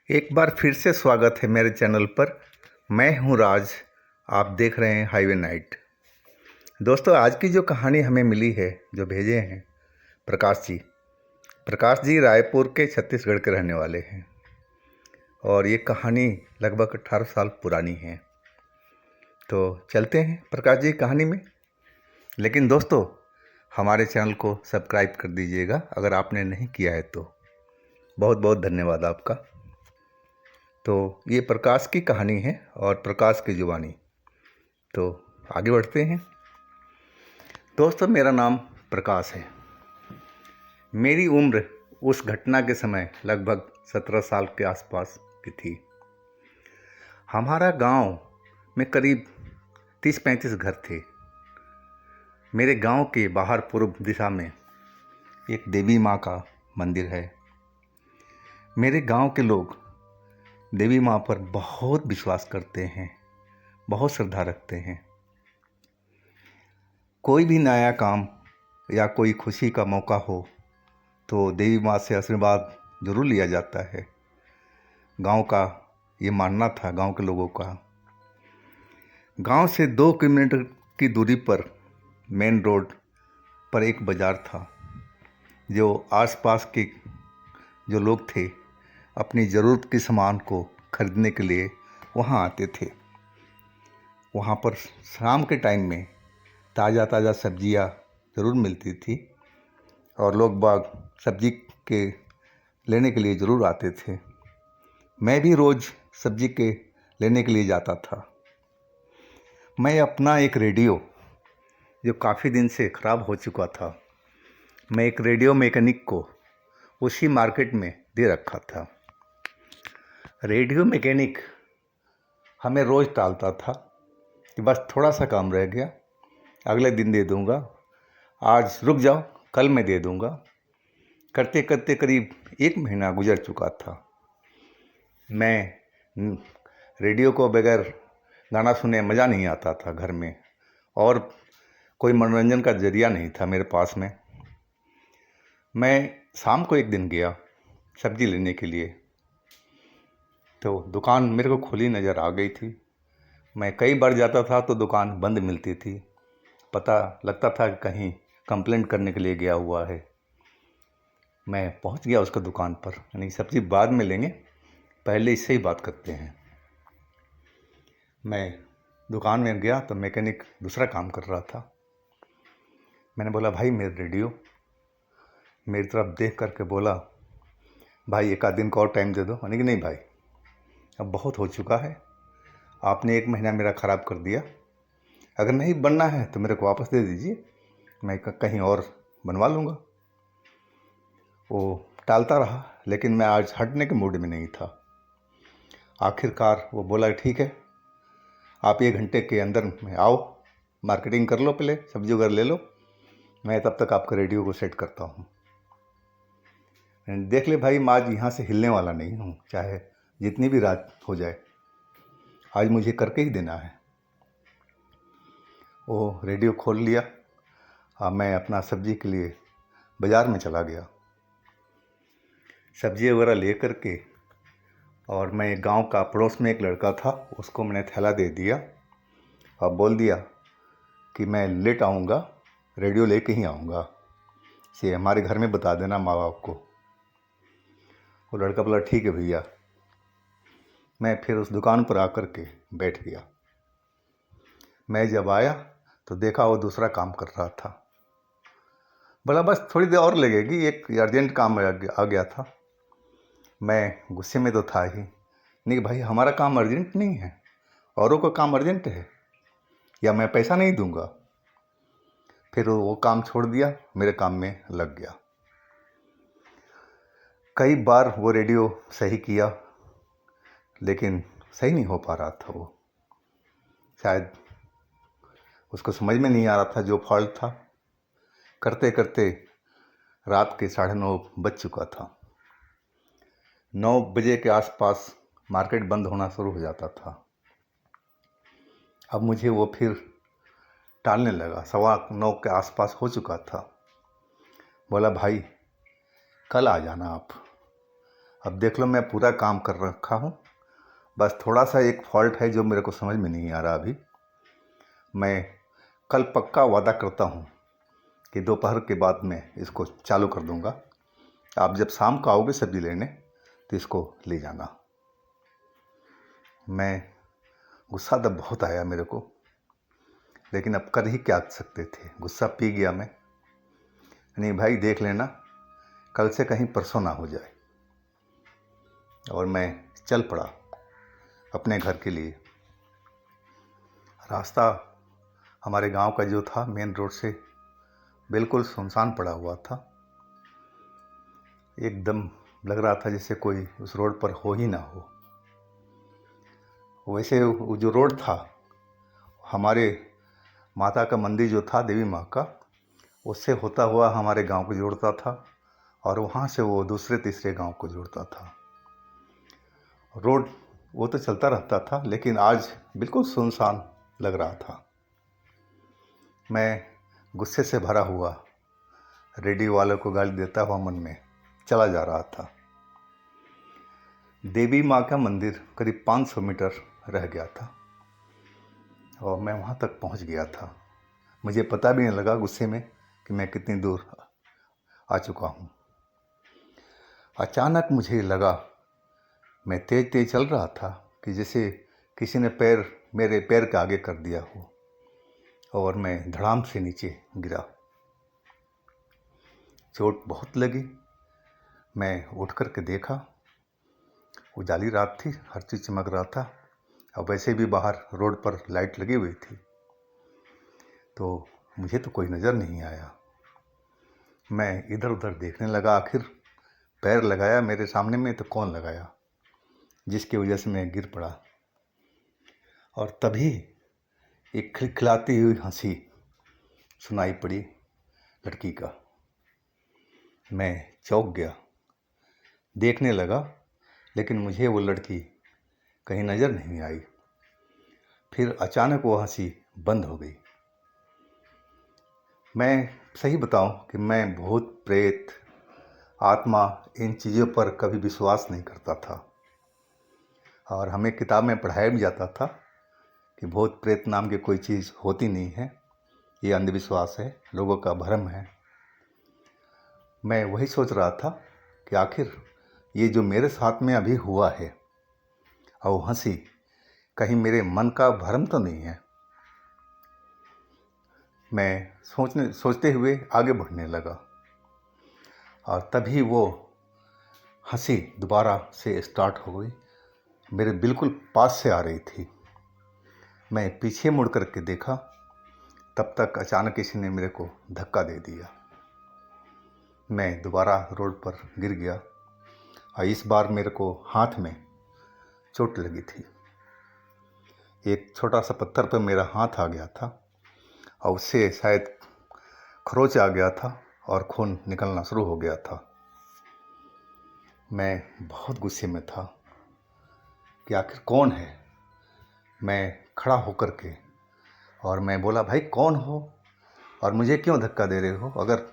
एक बार फिर से स्वागत है मेरे चैनल पर। मैं हूं राज। आप देख रहे हैं हाईवे नाइट। दोस्तों, आज की जो कहानी हमें मिली है, जो भेजे हैं प्रकाश जी रायपुर के छत्तीसगढ़ के रहने वाले हैं और ये कहानी लगभग 18 साल पुरानी है। तो चलते हैं प्रकाश जी कहानी में। लेकिन दोस्तों, हमारे चैनल को सब्सक्राइब कर दीजिएगा अगर आपने नहीं किया है तो। बहुत बहुत धन्यवाद आपका। तो ये प्रकाश की कहानी है और प्रकाश की जुबानी। तो आगे बढ़ते हैं। दोस्तों, मेरा नाम प्रकाश है। मेरी उम्र उस घटना के समय लगभग 17 साल के आसपास की थी। हमारा गांव में करीब 30-35 घर थे। मेरे गांव के बाहर पूर्व दिशा में एक देवी माँ का मंदिर है। मेरे गांव के लोग देवी माँ पर बहुत विश्वास करते हैं, बहुत श्रद्धा रखते हैं। कोई भी नया काम या कोई खुशी का मौका हो तो देवी माँ से आशीर्वाद जरूर लिया जाता है। गांव का ये मानना था, गांव के लोगों का। गांव से 2 किलोमीटर की दूरी पर मेन रोड पर एक बाज़ार था। जो आसपास के जो लोग थे अपनी ज़रूरत के सामान को खरीदने के लिए वहाँ आते थे। वहाँ पर शाम के टाइम में ताज़ा सब्जियाँ ज़रूर मिलती थी और लोग बाग सब्जी के लेने के लिए ज़रूर आते थे। मैं भी रोज़ सब्जी के लेने के लिए जाता था। मैं अपना एक रेडियो, जो काफ़ी दिन से ख़राब हो चुका था, मैं एक रेडियो मैकेनिक को उसी मार्केट में दे रखा था। रेडियो मैकेनिक हमें रोज़ टालता था कि बस थोड़ा सा काम रह गया, अगले दिन दे दूंगा, आज रुक जाओ, कल मैं दे दूंगा। करते करते करीब 1 महीना गुजर चुका था। मैं रेडियो को बगैर गाना सुने मज़ा नहीं आता था घर में, और कोई मनोरंजन का जरिया नहीं था मेरे पास में। मैं शाम को एक दिन गया सब्जी लेने के लिए, तो दुकान मेरे को खुली नज़र आ गई थी। मैं कई बार जाता था तो दुकान बंद मिलती थी। पता लगता था कि कहीं कंप्लेंट करने के लिए गया हुआ है। मैं पहुंच गया उसका दुकान पर। यानी सब्जी बाद में लेंगे, पहले इससे ही बात करते हैं। मैं दुकान में गया तो मैकेनिक दूसरा काम कर रहा था। मैंने बोला, भाई मेरा रेडियो। मेरी तरफ देख करके बोला, भाई एक आध दिन का और टाइम दे दो। यानी कि नहीं भाई, अब बहुत हो चुका है, आपने 1 महीना मेरा ख़राब कर दिया। अगर नहीं बनना है तो मेरे को वापस दे दीजिए, मैं कहीं और बनवा लूँगा। वो टालता रहा, लेकिन मैं आज हटने के मूड में नहीं था। आखिरकार वो बोला, ठीक है, आप 1 घंटे के अंदर में आओ, मार्केटिंग कर लो, पहले सब्जी वगैरह ले लो, मैं तब तक आपका रेडियो को सेट करता हूँ। देख ले भाई, मैं आज यहाँ से हिलने वाला नहीं हूँ, चाहे जितनी भी रात हो जाए, आज मुझे करके ही देना है। वो रेडियो खोल लिया। अब मैं अपना सब्जी के लिए बाज़ार में चला गया। सब्जी वगैरह ले कर के, और मैं गांव का पड़ोस में एक लड़का था, उसको मैंने थैला दे दिया और बोल दिया कि मैं लेट आऊँगा, रेडियो लेके ही आऊँगा, से हमारे घर में बता देना माँ बाप को। वो लड़का बोला, ठीक है भैया। मैं फिर उस दुकान पर आकर के बैठ गया। मैं जब आया तो देखा वो दूसरा काम कर रहा था। बोला, बस थोड़ी देर और लगेगी, एक अर्जेंट काम आ गया था। मैं गुस्से में तो था ही, नहीं भाई, हमारा काम अर्जेंट नहीं है, औरों का काम अर्जेंट है, या मैं पैसा नहीं दूंगा। फिर वो काम छोड़ दिया, मेरे काम में लग गया। कई बार वो रेडियो सही किया, लेकिन सही नहीं हो पा रहा था। वो शायद उसको समझ में नहीं आ रहा था जो फॉल्ट था। करते करते रात के 9:30 बज चुका था। 9 बजे के आसपास मार्केट बंद होना शुरू हो जाता था। अब मुझे वो फिर टालने लगा। 9:15 के आसपास हो चुका था। बोला, भाई कल आ जाना आप, अब देख लो, मैं पूरा काम कर रखा हूँ, बस थोड़ा सा एक फॉल्ट है जो मेरे को समझ में नहीं आ रहा अभी। मैं कल पक्का वादा करता हूँ कि दोपहर के बाद मैं इसको चालू कर दूँगा। आप जब शाम को आओगे सब्ज़ी लेने तो इसको ले जाना। मैं गुस्सा तब बहुत आया मेरे को, लेकिन अब कर ही क्या सकते थे, गुस्सा पी गया मैं। नहीं भाई, देख लेना, कल से कहीं परसों ना हो जाए। और मैं चल पड़ा अपने घर के लिए। रास्ता हमारे गांव का जो था मेन रोड से बिल्कुल सुनसान पड़ा हुआ था। एकदम लग रहा था जैसे कोई उस रोड पर हो ही ना हो। वैसे वो जो रोड था, हमारे माता का मंदिर जो था देवी माँ का, उससे होता हुआ हमारे गांव को जोड़ता था और वहाँ से वो दूसरे तीसरे गांव को जोड़ता था। रोड वो तो चलता रहता था, लेकिन आज बिल्कुल सुनसान लग रहा था। मैं गुस्से से भरा हुआ रेडियो वालों को गाली देता हुआ मन में चला जा रहा था। देवी माँ का मंदिर करीब 500 मीटर रह गया था और मैं वहाँ तक पहुँच गया था। मुझे पता भी नहीं लगा गुस्से में कि मैं कितनी दूर आ चुका हूँ। अचानक मुझे लगा, मैं तेज तेज चल रहा था कि जैसे किसी ने मेरे पैर के आगे कर दिया हो, और मैं धड़ाम से नीचे गिरा। चोट बहुत लगी। मैं उठ कर के देखा, उजाली रात थी, हर चीज़ चमक रहा था और वैसे भी बाहर रोड पर लाइट लगी हुई थी, तो मुझे तो कोई नज़र नहीं आया। मैं इधर उधर देखने लगा, आखिर पैर लगाया मेरे सामने में तो कौन लगाया, जिसकी वजह से मैं गिर पड़ा। और तभी एक खिलखिलाती हुई हंसी सुनाई पड़ी लड़की का। मैं चौंक गया, देखने लगा, लेकिन मुझे वो लड़की कहीं नज़र नहीं आई। फिर अचानक वो हंसी बंद हो गई। मैं सही बताऊं कि मैं भूत प्रेत आत्मा इन चीज़ों पर कभी विश्वास नहीं करता था, और हमें किताब में पढ़ाया भी जाता था कि भूत प्रेत नाम की कोई चीज़ होती नहीं है, ये अंधविश्वास है, लोगों का भ्रम है। मैं वही सोच रहा था कि आखिर ये जो मेरे साथ में अभी हुआ है और हंसी, कहीं मेरे मन का भ्रम तो नहीं है। मैं सोचते हुए आगे बढ़ने लगा और तभी वो हंसी दोबारा से स्टार्ट हो गई। मेरे बिल्कुल पास से आ रही थी। मैं पीछे मुड़ कर के देखा, तब तक अचानक किसी ने मेरे को धक्का दे दिया। मैं दोबारा रोड पर गिर गया और इस बार मेरे को हाथ में चोट लगी थी। एक छोटा सा पत्थर पर मेरा हाथ आ गया था और उससे शायद खरोच आ गया था और खून निकलना शुरू हो गया था। मैं बहुत गुस्से में था कि आखिर कौन है। मैं खड़ा होकर के और मैं बोला, भाई कौन हो और मुझे क्यों धक्का दे रहे हो? अगर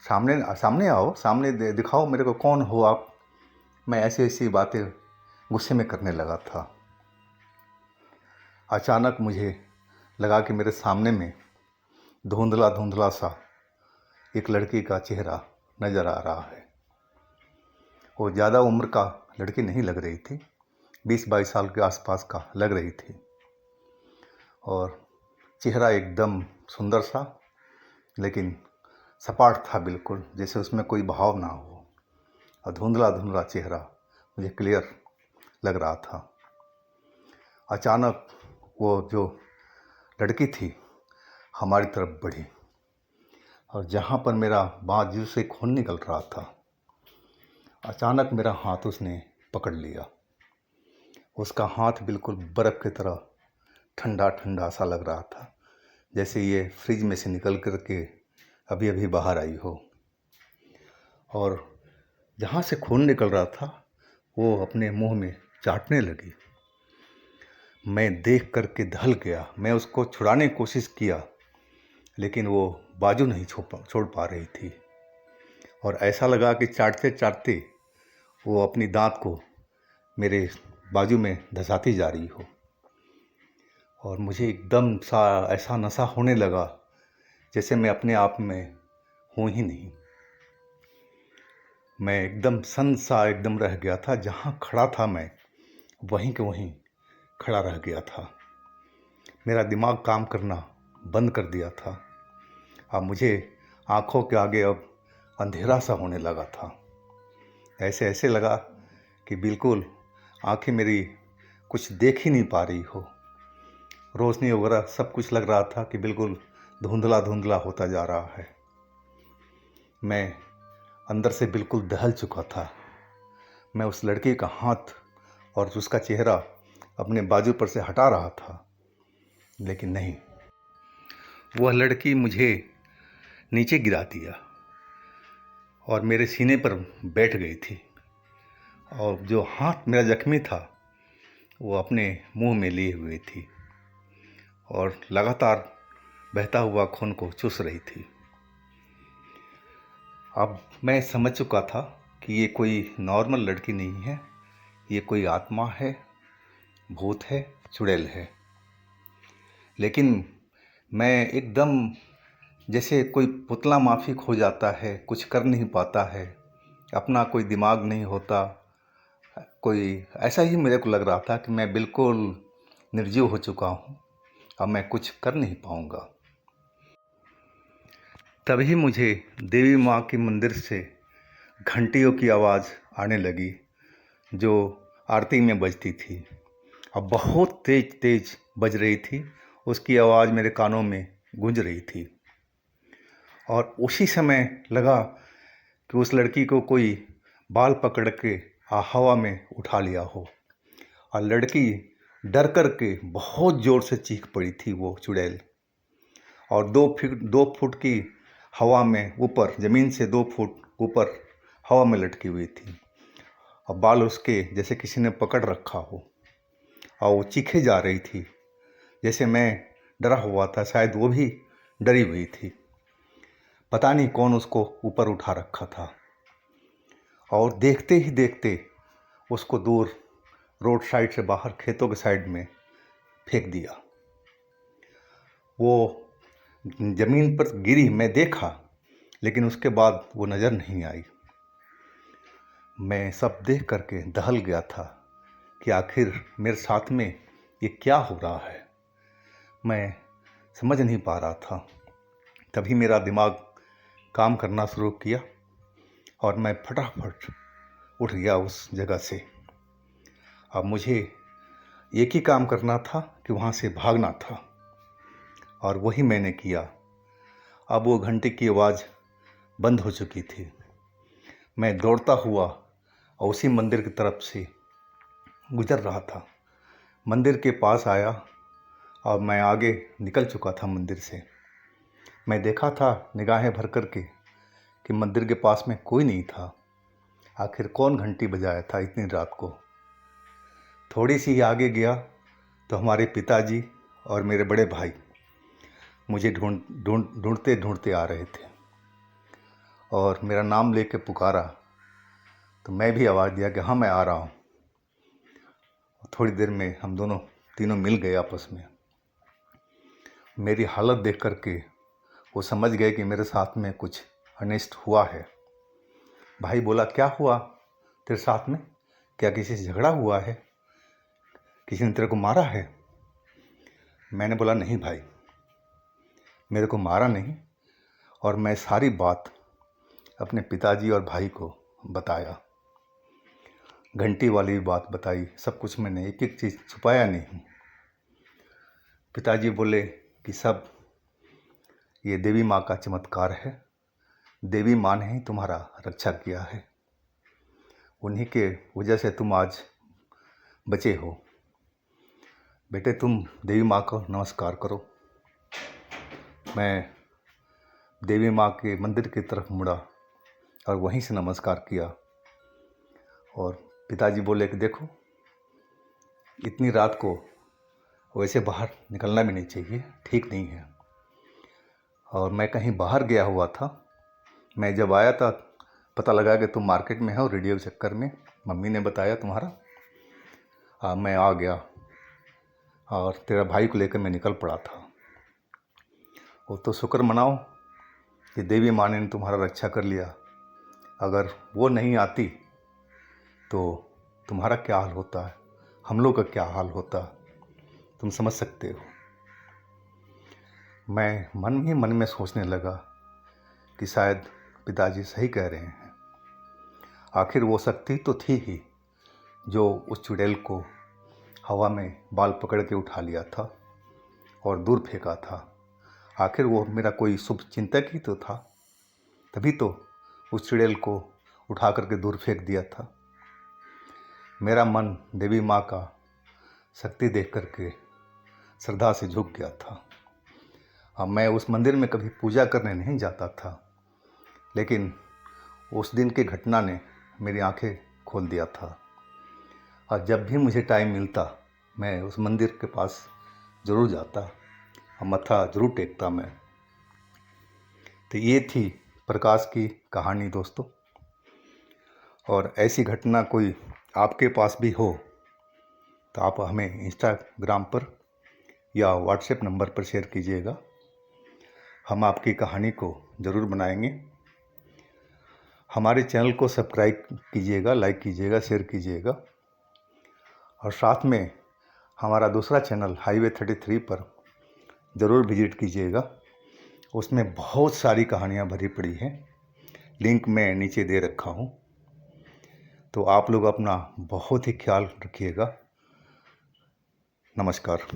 सामने आओ, सामने दिखाओ मेरे को, कौन हो आप? मैं ऐसी ऐसी बातें गुस्से में करने लगा था। अचानक मुझे लगा कि मेरे सामने में धुंधला धुंधला सा एक लड़की का चेहरा नज़र आ रहा है। वो ज़्यादा उम्र का लड़की नहीं लग रही थी, 20-22 साल के आसपास का लग रही थी, और चेहरा एकदम सुंदर सा, लेकिन सपाट था बिल्कुल, जैसे उसमें कोई भाव ना हो, और धुंधला धुंधला चेहरा मुझे क्लियर लग रहा था। अचानक वो जो लड़की थी हमारी तरफ बढ़ी और जहाँ पर मेरा बाजू से खून निकल रहा था, अचानक मेरा हाथ उसने पकड़ लिया। उसका हाथ बिल्कुल बर्फ़ की तरह ठंडा ठंडा सा लग रहा था, जैसे ये फ्रिज में से निकल कर के अभी अभी बाहर आई हो। और जहाँ से खून निकल रहा था वो अपने मुंह में चाटने लगी। मैं देख कर के दहल गया। मैं उसको छुड़ाने की कोशिश किया, लेकिन वो बाजू नहीं छोड़ पा रही थी, और ऐसा लगा कि चाटते चाटते वो अपनी दांत को मेरे बाजू में धंसाती जा रही हो, और मुझे एकदम सा ऐसा नशा होने लगा जैसे मैं अपने आप में हूँ ही नहीं। मैं एकदम सन सा एकदम रह गया था। जहाँ खड़ा था मैं वहीं के वहीं खड़ा रह गया था। मेरा दिमाग काम करना बंद कर दिया था। अब मुझे आँखों के आगे अब अंधेरा सा होने लगा था। ऐसे ऐसे लगा कि बिल्कुल आँखें मेरी कुछ देख ही नहीं पा रही हो। रोशनी वगैरह सब कुछ लग रहा था कि बिल्कुल धुंधला धुंधला होता जा रहा है। मैं अंदर से बिल्कुल दहल चुका था। मैं उस लड़के का हाथ और उसका चेहरा अपने बाजू पर से हटा रहा था, लेकिन नहीं, वह लड़की मुझे नीचे गिरा दिया और मेरे सीने पर बैठ गई थी, और जो हाथ मेरा जख्मी था वो अपने मुंह में लिए हुए थी और लगातार बहता हुआ खून को चूस रही थी। अब मैं समझ चुका था कि ये कोई नॉर्मल लड़की नहीं है, ये कोई आत्मा है, भूत है, चुड़ैल है। लेकिन मैं एकदम जैसे कोई पुतला माफिक हो जाता है, कुछ कर नहीं पाता है, अपना कोई दिमाग नहीं होता, कोई ऐसा ही मेरे को लग रहा था कि मैं बिल्कुल निर्जीव हो चुका हूँ, अब मैं कुछ कर नहीं पाऊँगा। तभी मुझे देवी माँ के मंदिर से घंटियों की आवाज़ आने लगी जो आरती में बजती थी। अब बहुत तेज तेज बज रही थी, उसकी आवाज़ मेरे कानों में गूंज रही थी। और उसी समय लगा कि उस लड़की को कोई बाल पकड़ के हवा में उठा लिया हो, और लड़की डर कर के बहुत ज़ोर से चीख पड़ी थी वो चुड़ैल। और 2 फुट की हवा में ऊपर, ज़मीन से 2 फुट ऊपर हवा में लटकी हुई थी, और बाल उसके जैसे किसी ने पकड़ रखा हो, और वो चीखे जा रही थी जैसे मैं डरा हुआ था, शायद वो भी डरी हुई थी। पता नहीं कौन उसको ऊपर उठा रखा था, और देखते ही देखते उसको दूर रोड साइड से बाहर खेतों के साइड में फेंक दिया। वो ज़मीन पर गिरी, मैं देखा, लेकिन उसके बाद वो नज़र नहीं आई। मैं सब देख करके दहल गया था कि आखिर मेरे साथ में ये क्या हो रहा है। मैं समझ नहीं पा रहा था। तभी मेरा दिमाग काम करना शुरू किया और मैं फटाफट उठ गया उस जगह से। अब मुझे एक ही काम करना था कि वहाँ से भागना था, और वही मैंने किया। अब वो घंटे की आवाज़ बंद हो चुकी थी। मैं दौड़ता हुआ और उसी मंदिर की तरफ से गुजर रहा था। मंदिर के पास आया और मैं आगे निकल चुका था मंदिर से। मैं देखा था निगाहें भर कर के कि मंदिर के पास में कोई नहीं था। आखिर कौन घंटी बजाया था इतनी रात को। थोड़ी सी ही आगे गया तो हमारे पिताजी और मेरे बड़े भाई मुझे ढूंढते ढूंढते आ रहे थे, और मेरा नाम लेके पुकारा तो मैं भी आवाज़ दिया कि हाँ, मैं आ रहा हूँ। थोड़ी देर में हम दोनों तीनों मिल गए आपस में। मेरी हालत देख कर के वो समझ गए कि मेरे साथ में कुछ अनिष्ट हुआ है। भाई बोला, क्या हुआ तेरे साथ में? क्या किसी से झगड़ा हुआ है? किसी ने तेरे को मारा है? मैंने बोला, नहीं भाई, मेरे को मारा नहीं। और मैं सारी बात अपने पिताजी और भाई को बताया, घंटी वाली बात बताई, सब कुछ मैंने एक एक चीज़ छुपाया नहीं। पिताजी बोले कि सब ये देवी माँ का चमत्कार है, देवी माँ ने ही तुम्हारा रक्षा किया है, उन्हीं के वजह से तुम आज बचे हो। बेटे, तुम देवी माँ को नमस्कार करो। मैं देवी माँ के मंदिर की तरफ मुड़ा और वहीं से नमस्कार किया। और पिताजी बोले कि देखो, इतनी रात को वैसे बाहर निकलना भी नहीं चाहिए, ठीक नहीं है। और मैं कहीं बाहर गया हुआ था। मैं जब आया था पता लगा कि तुम मार्केट में हो रेडियो चक्कर में, मम्मी ने बताया तुम्हारा, मैं आ गया और तेरा भाई को लेकर मैं निकल पड़ा था। वो तो शुक्र मनाओ कि देवी माँ ने तुम्हारा रक्षा कर लिया। अगर वो नहीं आती तो तुम्हारा क्या हाल होता है, हम लोग का क्या हाल होता, तुम समझ सकते हो। मैं मन ही मन में सोचने लगा कि शायद पिताजी सही कह रहे हैं। आखिर वो शक्ति तो थी ही जो उस चुड़ैल को हवा में बाल पकड़ के उठा लिया था और दूर फेंका था। आखिर वो मेरा कोई शुभ चिंतक ही तो था, तभी तो उस चुड़ैल को उठा करके दूर फेंक दिया था। मेरा मन देवी माँ का शक्ति देख करके श्रद्धा से झुक गया था। अब मैं उस मंदिर में कभी पूजा करने नहीं जाता था, लेकिन उस दिन की घटना ने मेरी आंखें खोल दिया था। और जब भी मुझे टाइम मिलता मैं उस मंदिर के पास ज़रूर जाता और मत्था ज़रूर टेकता मैं। तो ये थी प्रकाश की कहानी दोस्तों। और ऐसी घटना कोई आपके पास भी हो तो आप हमें इंस्टाग्राम पर या व्हाट्सएप नंबर पर शेयर कीजिएगा। हम आपकी कहानी को ज़रूर बनाएंगे। हमारे चैनल को सब्सक्राइब कीजिएगा, लाइक कीजिएगा, शेयर कीजिएगा। और साथ में हमारा दूसरा चैनल हाईवे 33 पर ज़रूर विजिट कीजिएगा। उसमें बहुत सारी कहानियाँ भरी पड़ी हैं, लिंक मैं नीचे दे रखा हूँ। तो आप लोग अपना बहुत ही ख्याल रखिएगा। नमस्कार।